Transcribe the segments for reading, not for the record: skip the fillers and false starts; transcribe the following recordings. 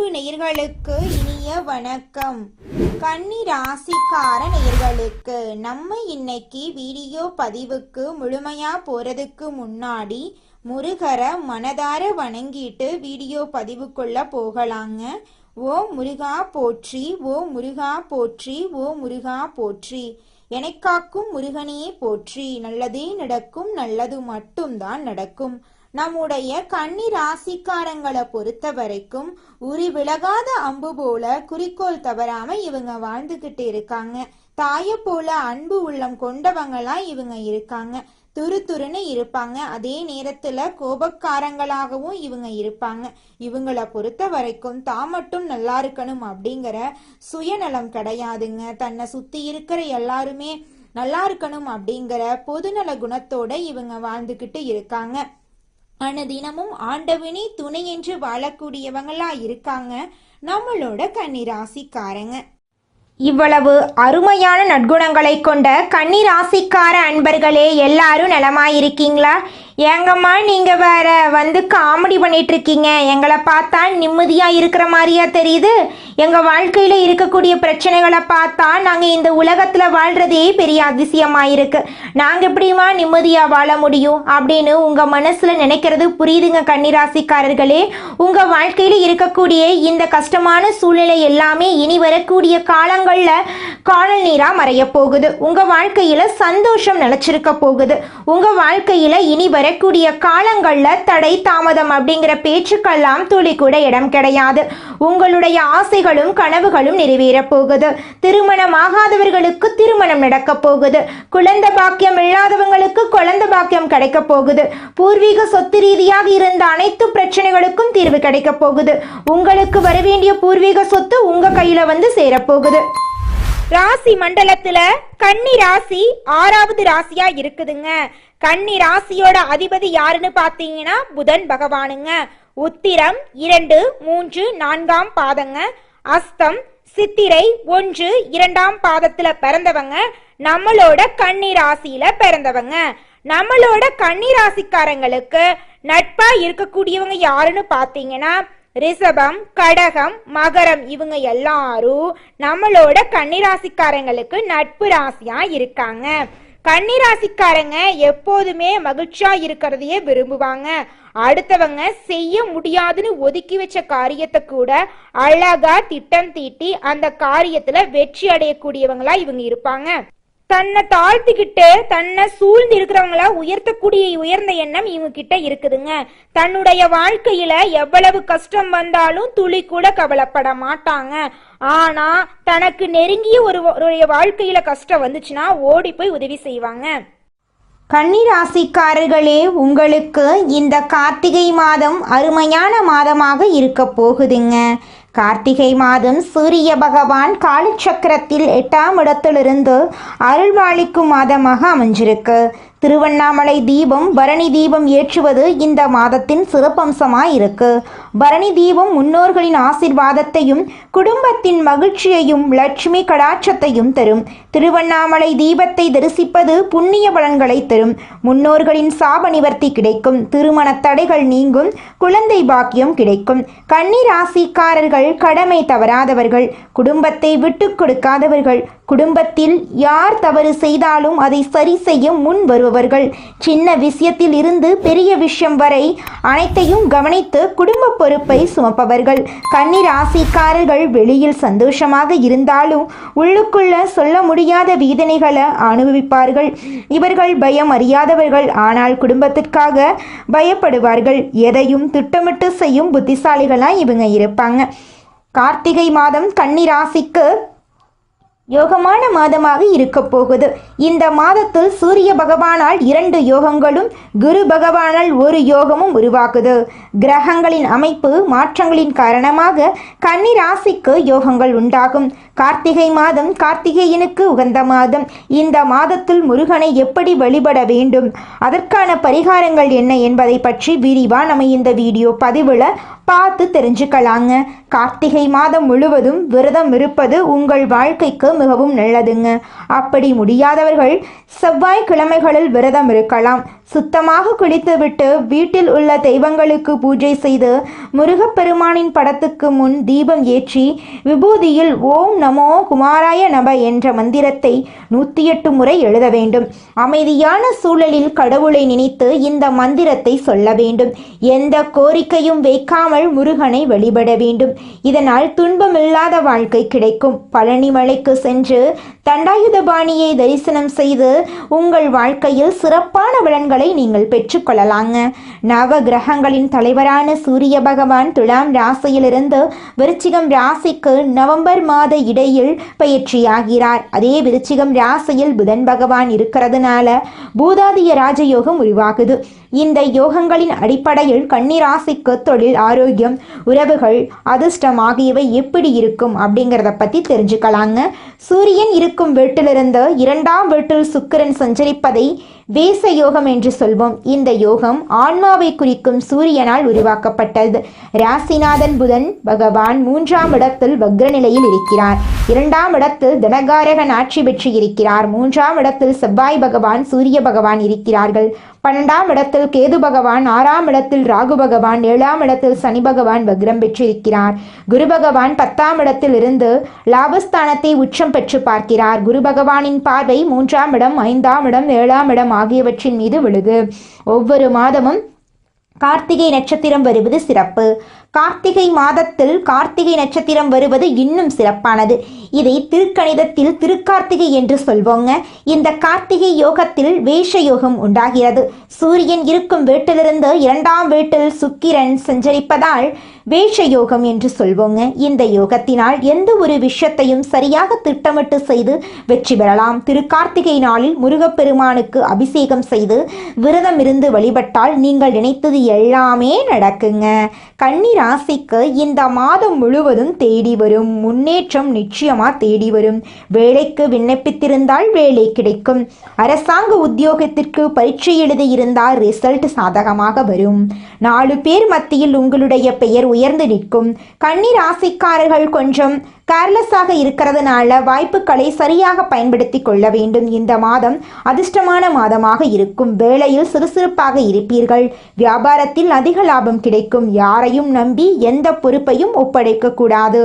அன்பு நேயர்களுக்கு இனிய வணக்கம். கன்னி ராசிக்கார நேயர்களுக்கு நம்ம இன்னைக்கு வீடியோ பதிவுக்கு முழுமையா போறதுக்கு முன்னாடி முருகரை மனதார வணங்கிட்டு வீடியோ பதிவுக்குள்ள போகலாங்க. ஓ முருகா போற்றி, ஓ முருகா போற்றி, ஓ முருகா போற்றி. எனக்காக்கும் முருகனே போற்றி. நல்லதே நடக்கும், நல்லது மட்டும்தான் நடக்கும். நம்முடைய கன்னி ராசிக்காரங்களை பொறுத்த வரைக்கும் உரி விலகாத அம்பு போல குறிக்கோள் தவறாம இவங்க வாழ்ந்துகிட்டு இருக்காங்க. தாயை போல அன்பு உள்ளம் கொண்டவங்களாம் இவங்க இருக்காங்க. துருன்னு இருப்பாங்க. அதே நேரத்துல கோபக்காரங்களாகவும் இவங்க இருப்பாங்க. இவங்களை பொறுத்த வரைக்கும் தான் மட்டும் நல்லா இருக்கணும் அப்படிங்கிற சுயநலம் கிடையாதுங்க. தன்னை சுத்தி இருக்கிற எல்லாருமே நல்லா இருக்கணும் அப்படிங்கிற பொதுநல குணத்தோட இவங்க வாழ்ந்துகிட்டு இருக்காங்க. அனுதினமும் ஆண்டவனே துணை என்று வாழக்கூடியவங்களா இருக்காங்க நம்மளோட கன்னி ராசிக்காரங்க. இவ்வளவு அருமையான நற்குணங்களை கொண்ட கன்னி ராசிக்கார அன்பர்களே, எல்லாரும் நலமாயிருக்கீங்களா? ஏங்கம்மா நீங்க வேற வந்து காமெடி பண்ணிட்டு இருக்கீங்க, எங்களை பார்த்தா நிம்மதியா இருக்கிற மாதிரியா தெரியுது? எங்க வாழ்க்கையில இருக்கக்கூடிய பிரச்சனைகளை பார்த்தா நாங்க இந்த உலகத்துல வாழ்றதே பெரிய அதிசயமாயிருக்கு. நாங்க எப்படிமா நிம்மதியா வாழ முடியும் அப்படின்னு உங்க மனசுல நினைக்கிறது புரியுதுங்க கன்னிராசிக்காரர்களே. உங்க வாழ்க்கையில இருக்கக்கூடிய இந்த கஷ்டமான சூழ்நிலை எல்லாமே இனி வரக்கூடிய காலங்கள்ல காணல் நீரா மறைய போகுது. உங்க வாழ்க்கையில சந்தோஷம் நிலைச்சிருக்க போகுது. உங்க வாழ்க்கையில இனி வரக்கூடிய காலங்கள்ல தடை தாமதம் அப்படிங்கிற பேச்சுக்கெல்லாம் துளி கூட இடம் கிடையாது. உங்களுடைய ஆசைகளும் கனவுகளும் நிறைவேற போகுது. திருமணமாகாதவர்களுக்கு திருமணம் நடக்க போகுது. குழந்தை பாக்கியம் இல்லாதவங்களுக்கு குழந்தை பாக்கியம் கிடைக்க போகுது. பூர்வீக சொத்து ரீதியாக இருந்த அனைத்து பிரச்சனைகளுக்கும் தீர்வு கிடைக்க போகுது. உங்களுக்கு வர வேண்டிய பூர்வீக சொத்து உங்க கையில வந்து சேரப்போகுது. ராசி மண்டலத்துல கன்னி ராசி 6வது ராசியா இருக்குதுங்க. கன்னி ராசியோட அதிபதி யாருன்னு பாத்தீங்கன்னா புதன் பகவானுங்க. உத்திரம் 2, 3, 4ஆம் பாதங்க. அஸ்தம், சித்திரை 1, 2ஆம் பாதத்துல பிறந்தவங்க நம்மளோட கன்னி ராசியில பிறந்தவங்க. நம்மளோட கன்னி ராசிக்காரங்களுக்கு நட்பா இருக்கக்கூடியவங்க யாருன்னு பாத்தீங்கன்னா ரிஷபம், கடகம், மகரம். இவங்க எல்லாரும் நம்மளோட கன்னிராசிக்காரங்களுக்கு நட்பு ராசியா இருக்காங்க. கன்னிராசிக்காரங்க எப்போதுமே மகிழ்ச்சியா இருக்கிறதையே விரும்புவாங்க. அடுத்தவங்க செய்ய முடியாதுன்னு ஒதுக்கி வச்ச காரியத்தை கூட அழகா திட்டம் தீட்டி அந்த காரியத்துல வெற்றி அடையக்கூடியவங்களா இவங்க இருப்பாங்க. தன்னை தாழ்த்திக்கிட்டு தன்னை சூழ்ந்து இருக்கிறவங்கள உயர்த்தக்கூடிய உயர்ந்த எண்ணம் இவங்க கிட்ட இருக்குதுங்க. தன்னுடைய வாழ்க்கையில எவ்வளவு கஷ்டம் வந்தாலும் துளி கூட கவலைப்பட மாட்டாங்க. ஆனா தனக்கு நெருங்கிய ஒரு வாழ்க்கையில கஷ்டம் வந்துச்சுன்னா ஓடி போய் உதவி செய்வாங்க. கன்னி ராசிக்காரர்களே, உங்களுக்கு இந்த கார்த்திகை மாதம் அருமையான மாதமாக இருக்க போகுதுங்க. கார்த்திகை மாதம் சூரிய பகவான் காலச்சக்கரத்தில் 8ஆம் இடத்திலிருந்து அருள்வாளிக்கும் மாதமாக அமைஞ்சிருக்கு. திருவண்ணாமலை தீபம், பரணி தீபம் ஏற்றுவது இந்த மாதத்தின் சிறப்பம்சமாக இருக்கு. பரணி தீபம் முன்னோர்களின் ஆசீர்வாதத்தையும் குடும்பத்தின் மகிழ்ச்சியையும் லட்சுமி கடாட்சத்தையும் தரும். திருவண்ணாமலை தீபத்தை தரிசிப்பது புண்ணிய பலன்களை தரும். முன்னோர்களின் சாப நிவர்த்தி கிடைக்கும். திருமண தடைகள் நீங்கும். குழந்தை பாக்கியம் கிடைக்கும். கன்னி ராசிக்காரர்கள் கடமை தவறாதவர்கள், குடும்பத்தை விட்டு கொடுக்காதவர்கள், குடும்பத்தில் யார் தவறு செய்தாலும் அதை சரி செய்ய முன் வருபவர்கள், சின்ன விஷயத்தில் இருந்து பெரிய விஷயம் வரை அனைத்தையும் கவனித்து குடும்ப பொறுப்பை சுமப்பவர்கள். கன்னி ராசிக்காரர்கள் வெளியில் சந்தோஷமாக இருந்தாலும் உள்ளுக்குள்ள சொல்ல முடியாத வேதனைகளை அனுபவிப்பார்கள். இவர்கள் பயம் அறியாதவர்கள், ஆனால் குடும்பத்திற்காக பயப்படுவார்கள். எதையும் திட்டமிட்டு செய்யும் புத்திசாலிகளாக இவங்க இருப்பாங்க. கார்த்திகை மாதம் கன்னி ராசிக்கு யோகமான மாதமாக இருக்க போகுது. இந்த மாதத்தில் சூரிய பகவானால் 2 யோகங்களும் குரு பகவானால் 1 யோகமும் உருவாகுது. கிரகங்களின் அமைப்பு மாற்றங்களின் காரணமாக கன்னி ராசிக்கு யோகங்கள் உண்டாகும். கார்த்திகை மாதம் கார்த்திகேயனுக்கு உகந்த மாதம். இந்த மாதத்தில் முருகனை எப்படி வழிபட வேண்டும், அதற்கான பரிகாரங்கள் என்ன என்பதை பற்றி விரிவாக நம்ம இந்த வீடியோ பதிவில் பார்த்து தெரிஞ்சுக்கலாங்க. கார்த்திகை மாதம் முழுவதும் விரதம் இருப்பது உங்கள் வாழ்க்கைக்கு மிகவும் நல்லதுங்க. அப்படி முடியாதவர்கள் செவ்வாய்க்கிழமைகளில் விரதம் இருக்கலாம். சுத்தமாக குளித்துவிட்டு வீட்டில் உள்ள தெய்வங்களுக்கு பூஜை செய்து முருகப்பெருமானின் படத்துக்கு முன் தீபம் ஏற்றி விபூதியில் ஓம் நமோ குமாராய நம என்ற மந்திரத்தை 108 முறை எழுத வேண்டும். அமைதியான சூழலில் கடவுளை நினைத்து இந்த மந்திரத்தை சொல்ல வேண்டும். எந்த கோரிக்கையும் வைக்காமல் முருகனை வழிபட வேண்டும். இதனால் துன்பமில்லாத வாழ்க்கை கிடைக்கும். பழனிமலைக்கு சென்று தண்டாயுதபாணியை தரிசனம் செய்து உங்கள் வாழ்க்கையில் சிறப்பான பலன்களை நீங்கள் பெற்றுக்கொள்ளலாங்க. நவ கிரகங்களின் தலைவரான சூரிய பகவான் துலாம் ராசியிலிருந்து விருச்சிகம் ராசிக்கு நவம்பர் மாத இடையில் பயிற்சியாகிறார். அதே விருச்சிகம் ராசியில் புதன் பகவான் இருக்கிறதுனால பூதாதிய ராஜயோகம் உருவாகுது. இந்த யோகங்களின் அடிப்படையில் கன்னி ராசிக்கு தொழில், ஆரோக்கியம், உறவுகள், அதிர்ஷ்டம் ஆகியவை எப்படி இருக்கும் அப்படிங்கிறத பற்றி தெரிஞ்சுக்கலாங்க. சூரியன் இருக்கும் வீட்டிலிருந்து 2ஆம் வீட்டில் சுக்கிரன் சஞ்சரிப்பதை வேச யோகம் என்று சொல்வோம். இந்த யோகம் ஆன்மாவை குறிக்கும் சூரியனால் உருவாக்கப்பட்டது. ராசிநாதன் புதன் பகவான் 3ஆம் இடத்தில் வக்ர நிலையில் இருக்கிறார். 2ஆம் இடத்தில் தனகாரகன் ஆட்சி பெற்று இருக்கிறார். 3ஆம் இடத்தில் செவ்வாய் பகவான், சூரிய பகவான் இருக்கிறார்கள். 12ஆம் இடத்தில் கேது பகவான், 6ஆம் இடத்தில் ராகு பகவான், 7ஆம் இடத்தில் சனி பகவான் வக்ரம் பெற்றிருக்கிறார். குரு பகவான் 10ஆம் இடத்தில் இருந்து லாபஸ்தானத்தை உச்சம் பெற்று பார்க்கிறார். குரு பகவானின் பார்வை 3ஆம் இடம், 5ஆம் இடம், 7ஆம் இடம் ஆகியவற்றின் மீது விழுது. ஒவ்வொரு மாதமும் கார்த்திகை நட்சத்திரம் வருவது சிறப்பு. கார்த்திகை மாதத்தில் கார்த்திகை நட்சத்திரம் வருவது இன்னும் சிறப்பானது. இதை திருக்கணிதத்தில் திருக்கார்த்திகை என்று சொல்வோங்க. இந்த கார்த்திகை யோகத்தில் வேஷ யோகம் உண்டாகிறது. சூரியன் இருக்கும் வீட்டிலிருந்து 2ஆம் வீட்டில் சுக்கிரன் சஞ்சரிப்பதால் வேஷ யோகம் என்று சொல்வோங்க. இந்த யோகத்தினால் எந்த ஒரு விஷயத்தையும் சரியாக திட்டமிட்டு செய்து வெற்றி பெறலாம். திருக்கார்த்திகை நாளில் முருகப்பெருமானுக்கு அபிஷேகம் செய்து விரதம் இருந்து வழிபட்டால் நீங்கள் நினைத்தது எல்லாமே நடக்குங்க. கன்னி ராசிக்கு இந்த மாதம் முழுவதும் தேடி வரும் முன்னேற்றம் நிச்சயமா தேடி வரும். வேலைக்கு விண்ணப்பித்திருந்தால் வேலை கிடைக்கும். அரசாங்க உத்தியோகத்திற்கு பரீட்சை எழுதியிருந்தால் ரிசல்ட் சாதகமாக வரும். 4 பேர் மத்தியில் உங்களுடைய பெயர் உயர்ந்து நிற்கும். கன்னி ராசிக்காரர்கள் கொஞ்சம் கேர்லெஸ்ஸாக இருக்கிறதுனால வாய்ப்புகளை சரியாக பயன்படுத்தி கொள்ள வேண்டும். இந்த மாதம் அதிர்ஷ்டமான மாதமாக இருக்கும். வேலையில் சுறுசுறுப்பாக இருப்பீர்கள். வியாபாரத்தில் அதிக லாபம் கிடைக்கும். யாரையும் நம்பி எந்த பொறுப்பையும் ஒப்படைக்க கூடாது.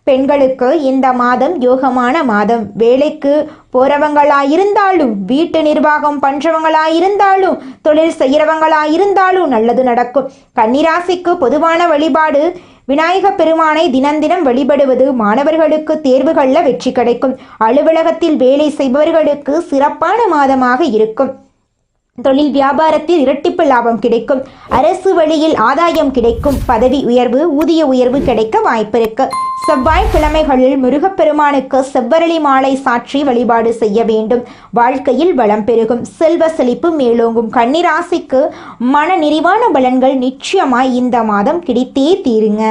பெண்களுக்கு இந்த மாதம் யோகமான மாதம். வேலைக்கு போறவங்களாயிருந்தாலும், வீட்டு நிர்வாகம் பண்றவங்களாயிருந்தாலும், தொழில் செய்யறவங்களாயிருந்தாலும் நல்லது நடக்கும். கன்னிராசிக்கு பொதுவான வழிபாடு விநாயக பெருமானை தினம் வழிபடுவது. மாணவர்களுக்கு தேர்வுகளில் வெற்றி கிடைக்கும். அலுவலகத்தில் வேலை செய்பவர்களுக்கு சிறப்பான மாதமாக இருக்கும். தொழில் வியாபாரத்தில் இரட்டிப்பு லாபம் கிடைக்கும். அரசு வழியில் ஆதாயம் கிடைக்கும். பதவி உயர்வு, ஊதிய உயர்வு கிடைக்க வாய்ப்பிருக்கு. செவ்வாய்க்கிழமைகளில் முருகப்பெருமானுக்கு செவ்வரளி மாலை சாற்றி வழிபாடு செய்ய வேண்டும். வாழ்க்கையில் வளம் பெருகும். செல்வ செழிப்பு மேலோங்கும். கன்னிராசிக்கு மன நிறைவான பலன்கள் நிச்சயமாய் இந்த மாதம் கிடைத்தே தீருங்க.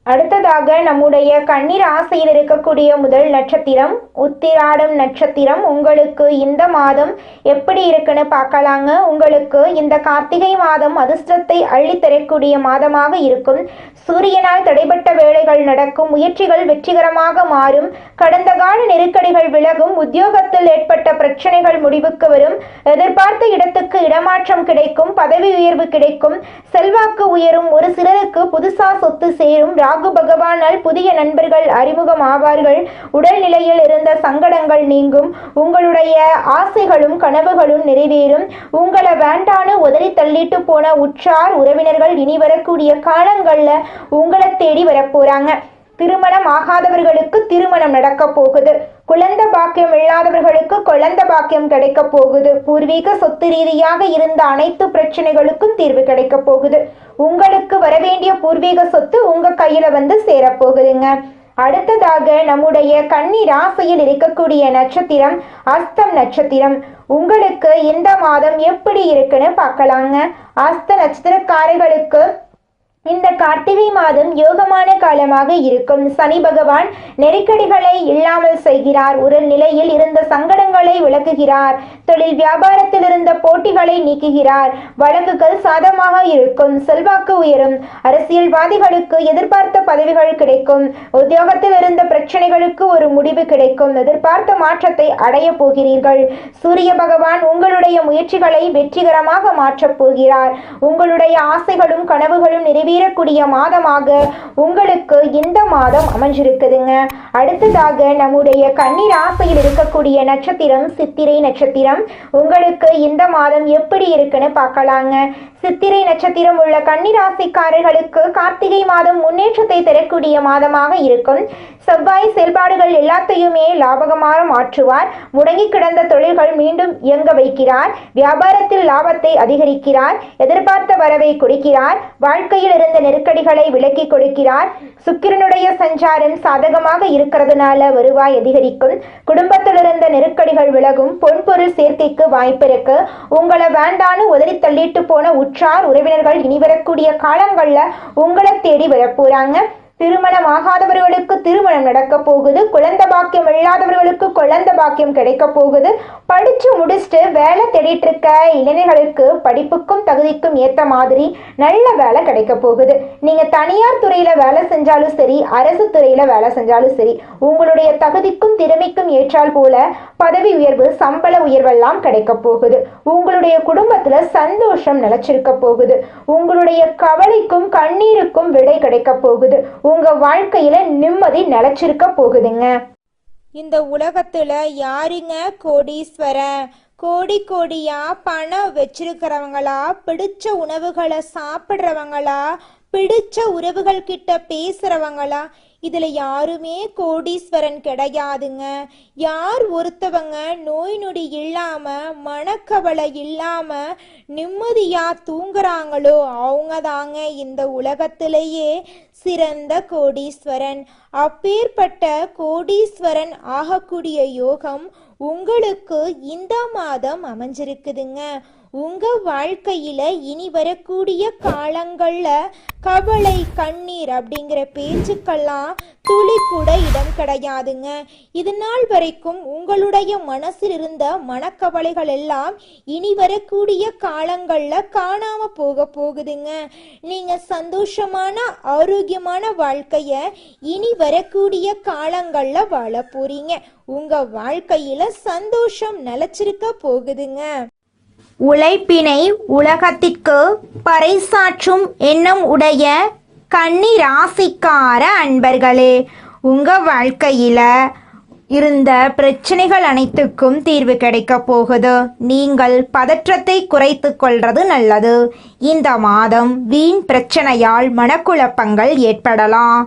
அடுத்ததாக நம்முடைய கன்னி ராசியில் இருக்கக்கூடிய முதல் நட்சத்திரம் உத்திராடம் நட்சத்திரம். உங்களுக்கு இந்த மாதம் எப்படி இருக்குன்னு பார்க்கலாங்க. உங்களுக்கு இந்த கார்த்திகை மாதம் அதிர்ஷ்டத்தை அள்ளித்தரக்கூடிய மாதமாக இருக்கும். சூரியனால் தடைப்பட்ட வேலைகள் நடக்கும். முயற்சிகள் வெற்றிகரமாக மாறும். கடந்த கால நெருக்கடிகள் விலகும். உத்தியோகத்தில் ஏற்பட்ட பிரச்சனைகள் முடிவுக்கு வரும். எதிர்பார்த்த இடத்துக்கு இடமாற்றம் கிடைக்கும். பதவி உயர்வு கிடைக்கும். செல்வாக்கு உயரும். ஒரு சிலருக்கு புதுசா சொத்து சேரும். ராகு பகவானால் புதிய நண்பர்கள் அறிமுகம் ஆவார்கள். உடல்நிலையில் இருந்த சங்கடங்கள் நீங்கும். உங்களுடைய ஆசைகளும் கனவுகளும் நிறைவேறும். உங்களை வேண்டான்னு உதறி தள்ளிட்டு போன உற்றார் உறவினர்கள் இனி வரக்கூடிய காலங்கள்ல உங்களை தேடி வரப்போறாங்க. திருமணம் ஆகாதவர்களுக்கு திருமணம் நடக்க போகுது. குழந்தை பாக்கியம் இல்லாதவர்களுக்கு குழந்தை பாக்கியம் கிடைக்க போகுது. பூர்வீக சொத்து ரீதியாக இருந்த அனைத்து பிரச்சனைகளுக்கும் தீர்வு கிடைக்க போகுது. உங்களுக்கு வரவேண்டிய பூர்வீக சொத்து உங்க கையில வந்து சேரப்போகுதுங்க. அடுத்ததாக நம்முடைய கன்னி ராசியில் இருக்கக்கூடிய நட்சத்திரம் அஸ்தம் நட்சத்திரம். உங்களுக்கு இந்த மாதம் எப்படி இருக்குன்னு பார்க்கலாங்க. அஸ்த நட்சத்திரக்காரர்களுக்கு இந்த கார்த்திகை மாதம் யோகமான காலமாக இருக்கும். சனி பகவான் நெருக்கடிகளை இல்லாமல் செய்கிறார். உடல் நிலையில் இருந்த சங்கடங்களை விளக்குகிறார். தொழில் வியாபாரத்தில் இருந்த போட்டிகளை நீக்குகிறார். வழக்குகள் சாதமாக இருக்கும். செல்வாக்கு உயரும். அரசியல்வாதிகளுக்கு எதிர்பார்த்த பதவிகள் கிடைக்கும். உத்தியோகத்தில் இருந்த பிரச்சனைகளுக்கு ஒரு முடிவு கிடைக்கும். எதிர்பார்த்த மாற்றத்தை அடைய போகிறீர்கள். சூரிய பகவான் உங்களுடைய முயற்சிகளை வெற்றிகரமாக மாற்றப் போகிறார். உங்களுடைய ஆசைகளும் கனவுகளும் நிறைவேறக்கூடிய மாதமாக உங்களுக்கு இந்த மாதம் அமைஞ்சிருக்குதுங்க. அடுத்ததாக நம்முடைய கன்னி ராசியில் இருக்கக்கூடிய நட்சத்திரம் சித்திரை நட்சத்திரம். உங்களுக்கு இந்த மாதம் எப்படி இருக்குன்னு பார்க்கலாங்க. சித்திரை நட்சத்திரம் உள்ள கன்னி ராசிக்காரர்களுக்கு கார்த்திகை மாதம் முன்னேற்றத்தை தரக்கூடிய மாதமாக இருக்கும். செவ்வாய் செயல்பாடுகள் எல்லாத்தையுமே லாபகமாக மாற்றுவார். முடங்கி கிடந்த தொழில்கள் மீண்டும் இயங்க வைக்கிறார். வியாபாரத்தில் லாபத்தை அதிகரிக்கிறார். எதிர்பார்த்த வரவை கொடுக்கிறார். வாழ்க்கையில் இருந்த நெருக்கடிகளை விலக்கி கொடுக்கிறார். சுக்கிரனுடைய சஞ்சாரம் சாதகமாக இருக்கிறதுனால வருவாய் அதிகரிக்கும். குடும்பத்தில் இருந்த நெருக்கடிகள் விலகும். பொன்பொருள் சேர்க்கைக்கு வாய்ப்பு இருக்கு. உங்களை வேண்டான்னு உதறி தள்ளிட்டு போன உற்றார் உறவினர்கள் இனி வரக்கூடிய காலங்கள்ல உங்களை தேடி வரப்போறாங்க. திருமணம் ஆகாதவர்களுக்கு திருமணம் நடக்க போகுது. குழந்தை பாக்கியம் இல்லாதவர்களுக்கு குழந்தை பாக்கியம் கிடைக்க போகுது. படிச்சு முடிச்சுட்டு வேலை தேடிட்டு இருக்க இளைஞர்களுக்கு படிப்புக்கும் தகுதிக்கும் ஏற்ற மாதிரி நல்ல வேலை கிடைக்க போகுது. நீங்க தனியார் துறையில வேலை செஞ்சாலும் சரி, அரசு துறையில வேலை செஞ்சாலும் சரி, உங்களுடைய தகுதிக்கும் திறமைக்கும் ஏற்றால் போல பதவி உயர்வு, சம்பள உயர்வெல்லாம் கிடைக்க போகுது. உங்களுடைய குடும்பத்துல சந்தோஷம் நிலைச்சிருக்க போகுது. உங்களுடைய கவலைக்கும் கண்ணீருக்கும் விடை கிடைக்க போகுது. உங்க வாழ்க்கையில நிம்மதி நிலைச்சிருக்க போகுதுங்க. இந்த உலகத்துல யாருங்க கோடீஸ்வரன்? கோடி கோடியா பணம் வச்சிருக்கிறவங்களா, பிடிச்ச உணவுகளை சாப்பிட்றவங்களா, பிடிச்ச உறவுகள் கிட்ட பேசுறவங்களா? இதுல யாருமே கோடீஸ்வரன் கிடையாதுங்க. யார் ஒருத்தவங்க நோய் நொடி இல்லாம, மனக்கவலை இல்லாம நிம்மதியா தூங்குறாங்களோ அவங்க தாங்க இந்த உலகத்திலேயே சிறந்த கோடீஸ்வரன். அப்பேற்பட்ட கோடீஸ்வரன் ஆகக்கூடிய யோகம் உங்களுக்கு இந்த மாதம் அமைஞ்சிருக்குதுங்க. உங்க வாழ்க்கையில இனி வரக்கூடிய காலங்கள்ல கவலை, கண்ணீர் அப்படிங்கிற பேச்சுக்கெல்லாம் துளி கூட இடம் கிடையாதுங்க. இது நாள் வரைக்கும் உங்களுடைய மனசில் இருந்த மனக்கவலைகள் எல்லாம் இனி வரக்கூடிய காலங்கள்ல காணாம போக போகுதுங்க. நீங்க சந்தோஷமான ஆரோக்கியமான வாழ்க்கைய இனி வரக்கூடிய காலங்கள்ல வாழ போறீங்க. உங்க வாழ்க்கையில சந்தோஷம் நிலைச்சிருக்க போகுதுங்க. உழைப்பினை உலகத்திற்கு பறைசாற்றும் எண்ணம் உடைய கன்னி ராசிக்கார அன்பர்களே, உங்க வாழ்க்கையில இருந்த பிரச்சனைகள் அனைத்துக்கும் தீர்வு கிடைக்க போகுது. நீங்கள் பதற்றத்தை குறைத்து கொள்றது நல்லது. இந்த மாதம் வீண் பிரச்சனையால் மனக்குழப்பங்கள் ஏற்படலாம்.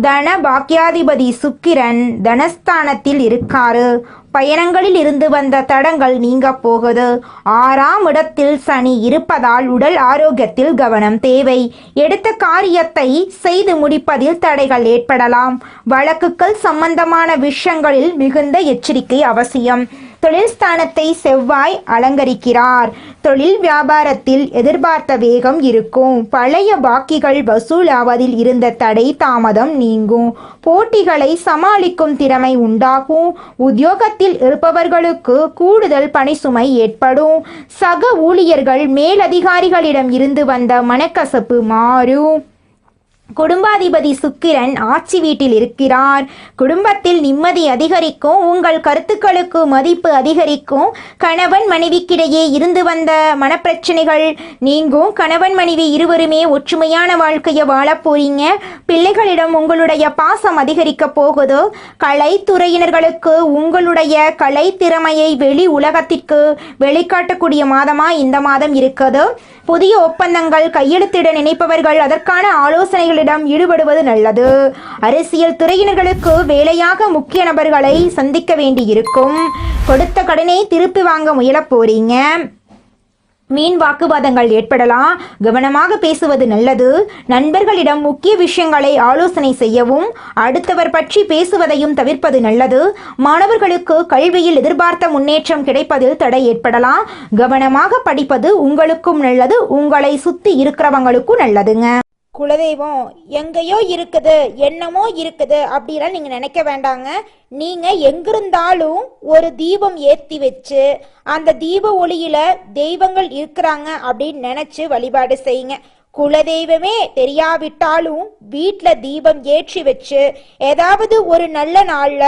தன பாக்கியாதிபதி சுக்கிரன் தனஸ்தானத்தில் இருக்காரு. பயணங்களில் இருந்து வந்த தடங்கள் நீங்க போகுது. 6ஆம் இடத்தில் சனி இருப்பதால் உடல் ஆரோக்கியத்தில் கவனம் தேவை. எடுத்த காரியத்தை செய்து முடிப்பதில் தடைகள் ஏற்படலாம். வழக்குகள் சம்பந்தமான விஷயங்களில் மிகுந்த எச்சரிக்கை அவசியம். தொழில் ஸ்தானத்தை செவ்வாய் அலங்கரிக்கிறார். தொழில் வியாபாரத்தில் எதிர்பார்த்த வேகம் இருக்கும். பழைய பாக்கிகள் வசூலாவதில் இருந்த தடை தாமதம் நீங்கும். போட்டிகளை சமாளிக்கும் திறமை உண்டாகும். உத்தியோகத்தில் இருப்பவர்களுக்கு கூடுதல் பணிசுமை ஏற்படும். சக ஊழியர்கள் மேலதிகாரிகளிடம் இருந்து வந்த மனக்கசப்பு மாறும். குடும்பாதிபதி சுக்கிரன் ஆட்சி வீட்டில் இருக்கிறார். குடும்பத்தில் நிம்மதி அதிகரிக்கும். உங்கள் கருத்துக்களுக்கு மதிப்பு அதிகரிக்கும். கணவன் மனைவிக்கிடையே இருந்து வந்த மனப்பிரச்சனைகள் நீங்கும். கணவன் மனைவி இருவருமே ஒற்றுமையான வாழ்க்கையை வாழ போறீங்க. பிள்ளைகளிடம் உங்களுடைய பாசம் அதிகரிக்க போகுது. கலைத்துறையினர்களுக்கு உங்களுடைய கலை திறமையை வெளி உலகத்திற்கு வெளிக்காட்டக்கூடிய மாதமா இந்த மாதம் இருக்குது. புதிய ஒப்பந்தங்கள் கையெழுத்திட நினைப்பவர்கள் அதற்கான ஆலோசனைகளிடம் ஈடுபடுவது நல்லது. அரசியல் துறையினர்களுக்கு வேலையாக முக்கிய நபர்களை சந்திக்க வேண்டியிருக்கும். கொடுத்த கடனை திருப்பி வாங்க முயல போறீங்க. மீன் வாக்குவாதங்கள் ஏற்படலாம். கவனமாக பேசுவது நல்லது. நண்பர்களிடம் முக்கிய விஷயங்களை ஆலோசனை செய்யவும் அடுத்தவர் பற்றி பேசுவதையும் தவிர்ப்பது நல்லது. மாணவர்களுக்கு கல்வியில் எதிர்பார்த்த முன்னேற்றம் கிடைப்பதில் தடை ஏற்படலாம். கவனமாக படிப்பது உங்களுக்கும் நல்லது, உங்களை சுத்தி இருக்கிறவங்களுக்கும் நல்லதுங்க. குலதெய்வம் எங்கேயோ இருக்குது, என்னமோ இருக்குது அப்படிலாம் நீங்க நினைக்க வேண்டாங்க. நீங்க எங்கிருந்தாலும் ஒரு தீபம் ஏத்தி வச்சு அந்த தீப ஒளியில தெய்வங்கள் இருக்கிறாங்க அப்படின்னு நினைச்சு வழிபாடு செய்யுங்க. குலதெய்வமே தெரியாவிட்டாலும் வீட்டுல தீபம் ஏற்றி வச்சு ஏதாவது ஒரு நல்ல நாள்ல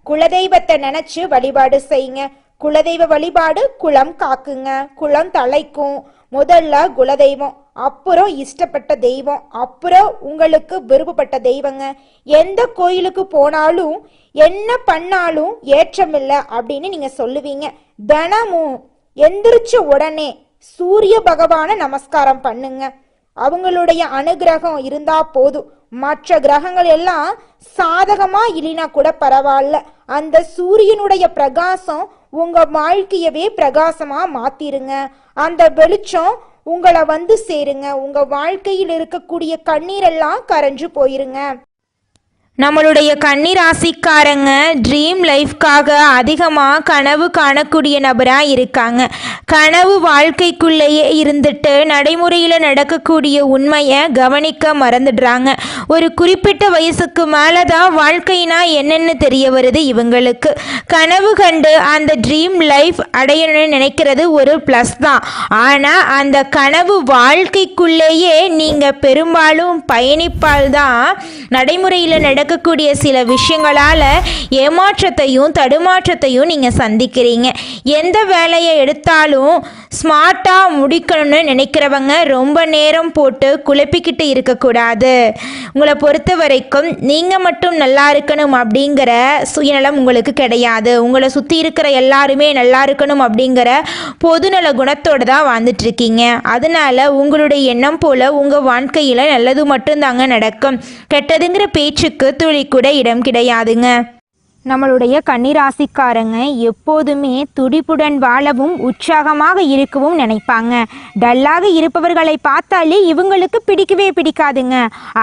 குலதெய்வத்தை நினைச்சு வழிபாடு செய்யுங்க. குலதெய்வ வழிபாடு குலம் காக்குங்க, குலம் தலைக்கும். முதல்ல குலதெய்வம், அப்புறம் இஷ்டப்பட்ட தெய்வம், அப்புறம் உங்களுக்கு விருப்பப்பட்ட தெய்வங்க. எந்த கோயிலுக்கு போனாலும் என்ன பண்ணாலும் ஏற்றமில்லை அப்படின்னு நீங்க சொல்லுவீங்க. தினமும் எந்திரிச்ச உடனே சூரிய பகவான நமஸ்காரம் பண்ணுங்க. அவங்களுடைய அனுகிரகம் இருந்தா போதும். மற்ற கிரகங்கள் எல்லாம் சாதகமா இல்லைனா கூட பரவாயில்ல, அந்த சூரியனுடைய பிரகாசம் உங்க வாழ்க்கையவே பிரகாசமா மாத்திருங்க. அந்த வெளிச்சம் உங்களை வந்து சேருங்க. உங்க வாழ்க்கையில் இருக்கக்கூடிய கண்ணீரெல்லாம் கரைஞ்சு போயிருங்க. நம்மளுடைய கன்னி ராசிக்காரங்க ட்ரீம் லைஃப்காக அதிகமாக கனவு காணக்கூடிய நபராக இருக்காங்க. கனவு வாழ்க்கைக்குள்ளேயே இருந்துட்டு நடைமுறையில் நடக்கக்கூடிய உண்மையை கவனிக்க மறந்துடுறாங்க. ஒரு குறிப்பிட்ட வயசுக்கு மேலே தான் வாழ்க்கைனா என்னென்னு தெரிய வருது இவங்களுக்கு. கனவு கண்டு அந்த ட்ரீம் லைஃப் அடையணும்னு நினைக்கிறது ஒரு ப்ளஸ் தான். ஆனால் அந்த கனவு வாழ்க்கைக்குள்ளேயே நீங்கள் பெரும்பாலும் பயணிப்பால் தான் நடைமுறையில் நடக்கக்கூடிய சில விஷயங்களால் ஏமாற்றத்தையும் தடுமாற்றத்தையும் நீங்கள் சந்திக்கிறீங்க. எந்த வேலையை எடுத்தாலும் ஸ்மார்ட்டாக முடிக்கணும்னு நினைக்கிறவங்க ரொம்ப நேரம் போட்டு குழப்பிக்கிட்டு இருக்கக்கூடாது. உங்களை பொறுத்த வரைக்கும் நீங்கள் மட்டும் நல்லா இருக்கணும் அப்படிங்கிற சுயநலம் உங்களுக்கு கிடையாது. உங்களை சுற்றி இருக்கிற எல்லாருமே நல்லா இருக்கணும் அப்படிங்கிற பொதுநல குணத்தோடு தான் வாழ்ந்துட்டு இருக்கீங்க. அதனால உங்களுடைய எண்ணம் போல் உங்கள் வாழ்க்கையில் நல்லது மட்டும்தாங்க நடக்கும். கெட்டதுங்கிற பேச்சுக்கு துளி கூட இடம் கிடையாதுங்க. நம்மளுடைய கன்னிராசிக்காரங்க எப்போதுமே துடிப்புடன் வாழவும் உற்சாகமாக இருக்கவும் நினைப்பாங்க. டல்லாக இருப்பவர்களை பார்த்தாலே இவங்களுக்கு பிடிக்கவே பிடிக்காதுங்க.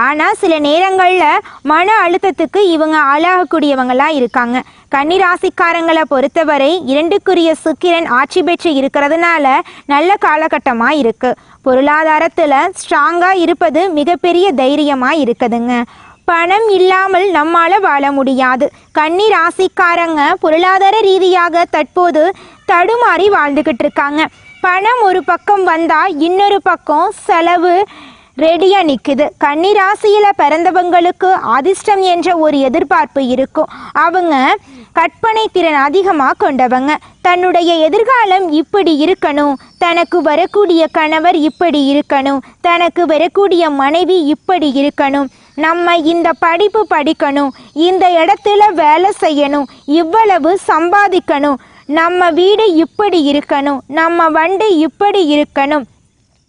ஆனால் சில நேரங்களில் மன அழுத்தத்துக்கு இவங்க ஆளாகக்கூடியவங்களாக இருக்காங்க. கன்னிராசிக்காரங்களை பொறுத்தவரை 2க்குரிய சுக்கிரன் ஆட்சி பெற்று இருக்கிறதுனால நல்ல காலகட்டமாக இருக்குது. பொருளாதாரத்தில் ஸ்ட்ராங்காக இருப்பது மிகப்பெரிய தைரியமாக இருக்குதுங்க. பணம் இல்லாமல் நம்மால வாழ முடியாது. கன்னி ராசிக்காரங்க பொருளாதார ரீதியாக தற்போது தடுமாறி வாழ்ந்துக்கிட்டு இருக்காங்க. பணம் ஒரு பக்கம் வந்தால் இன்னொரு பக்கம் செலவு ரெடியாக நிற்குது. கன்னி ராசியில் பிறந்தவங்களுக்கு அதிர்ஷ்டம் என்ற ஒரு எதிர்பார்ப்பு இருக்கும். அவங்க கற்பனை திறன் அதிகமாக கொண்டவங்க. தன்னுடைய எதிர்காலம் இப்படி இருக்கணும், தனக்கு வரக்கூடிய கணவர் இப்படி இருக்கணும், தனக்கு வரக்கூடிய மனைவி இப்படி இருக்கணும், நம்ம இந்த படிப்பு படிக்கணும், இந்த இடத்துல வேலை செய்யணும், இவ்வளவு சம்பாதிக்கணும், நம்ம வீடு இப்படி இருக்கணும், நம்ம வண்டி இப்படி இருக்கணும்,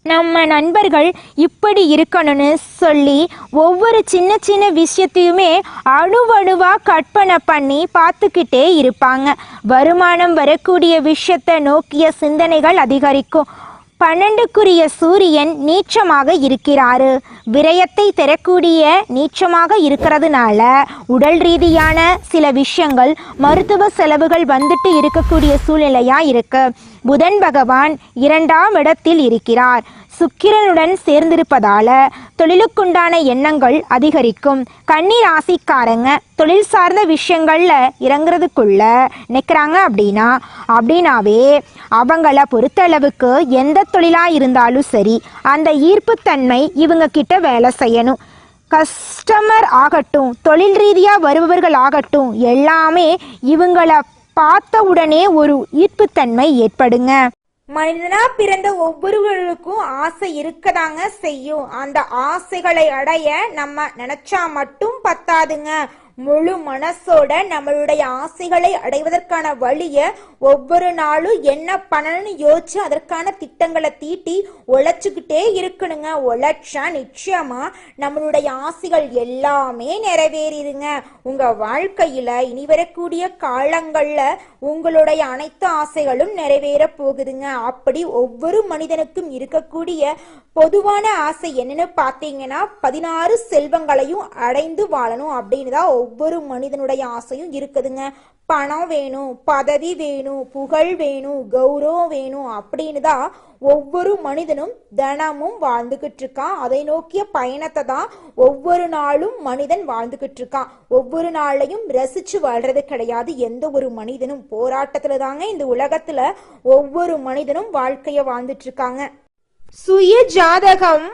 நம்ம நண்பர்கள் இப்படி இருக்கணும்னு சொல்லி ஒவ்வொரு சின்ன சின்ன விஷயத்தையுமே அணுவணுவாக கற்பனை பண்ணி பார்த்துக்கிட்டே இருப்பாங்க. வருமானம் வரக்கூடிய விஷயத்தை நோக்கிய சிந்தனைகள் அதிகரிக்கும். 12க்குரிய சூரியன் நீச்சமாக இருக்கிறாரு. விரயத்தை தரக்கூடிய நீச்சமாக இருக்கிறதுனால உடல் ரீதியான சில விஷயங்கள் மருத்துவ செலவுகள் வந்துட்டு இருக்கக்கூடிய சூழ்நிலையாக இருக்கு. புதன் பகவான் 2ஆம் இடத்தில் இருக்கிறார். சுக்கிரனுடன் சேர்ந்திருப்பதால தொழிலுக்குண்டான எண்ணங்கள் அதிகரிக்கும். கன்னி ராசிக்காரங்க தொழில் சார்ந்த விஷயங்கள்ல இறங்குறதுக்குள்ள நிற்கிறாங்க அப்படின்னாவே அவங்கள பொறுத்தளவுக்கு எந்த தொழிலாக இருந்தாலும் சரி அந்த ஈர்ப்புத்தன்மை இவங்க கிட்ட வேலை செய்யணும். கஸ்டமர் ஆகட்டும், தொழில் ரீதியாக வருபவர்கள் ஆகட்டும், எல்லாமே இவங்கள பார்த்த உடனே ஒரு ஈர்ப்புத்தன்மை ஏற்படுங்க. மனிதனா பிறந்த ஒவ்வொருவருக்கும் ஆசை இருக்கதாங்க செய்யும். அந்த ஆசைகளை அடைய நம்ம நினைச்சா மட்டும் பத்தாதுங்க. முழு மனசோட நம்மளுடைய ஆசைகளை அடைவதற்கான வழிய ஒவ்வொரு நாளும் என்ன பண்ணணும்னு யோசிச்சு அதற்கான திட்டங்களை தீட்டி உழைச்சுக்கிட்டே இருக்கணுங்க. உழைச்சா நிச்சயமா நம்மளுடைய ஆசைகள் எல்லாமே நிறைவேறிடுங்க. உங்க வாழ்க்கையில இனி வரக்கூடிய காலங்கள்ல உங்களுடைய அனைத்து ஆசைகளும் நிறைவேற போகுதுங்க. அப்படி ஒவ்வொரு மனிதனுக்கும் இருக்கக்கூடிய பொதுவான ஆசை என்னன்னு பார்த்தீங்கன்னா 16 செல்வங்களையும் அடைந்து வாழணும் அப்படின்னு தான் ஒவ்வொரு மனிதனுடைய ஆசையும் இருக்குதுங்க. பணம் வேணும், பதவி வேணும், புகழ் வேணும், கௌரவம் வேணும் அப்படின்னு தான் ஒவ்வொரு மனிதனும் தினமும் வாழ்ந்துகிட்டு இருக்கான். அதை நோக்கிய பயணத்தை தான் ஒவ்வொரு நாளும் மனிதன் வாழ்ந்துகிட்டு இருக்கான். ஒவ்வொரு நாளையும் ரசிச்சு வாழ்றது கிடையாது. எந்த ஒரு மனிதனும் போராட்டத்துல தாங்க இந்த உலகத்துல ஒவ்வொரு மனிதனும் வாழ்க்கைய வாழ்ந்துட்டு இருக்காங்க. சுய ஜாதகம்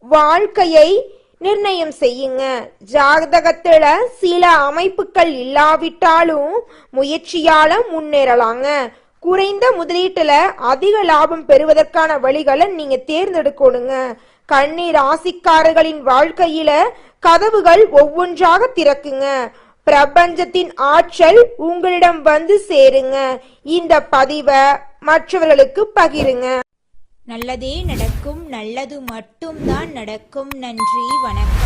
வாழ்க்கையை நிர்ணயம் செய்யுங்க. ஜாதகத்துல சில அமைப்புகள் இல்லாவிட்டாலும் முயற்சியால முன்னேறலாங்க. குறைந்த முதலீட்டுல அதிக லாபம் பெறுவதற்கான வழிகளை நீங்க தேர்ந்தெடுக்கணுங்க. கன்னி ராசிக்காரர்களின் வாழ்க்கையில கதவுகள் ஒவ்வொன்றாக திறக்குங்க. பிரபஞ்சத்தின் ஆற்றல் உங்களிடம் வந்து சேருங்க. இந்த பதிவை மற்றவர்களுக்கு பகிருங்க. நல்லதே நடக்கும், நல்லது மட்டும்தான் நடக்கும். நன்றி, வணக்கம்.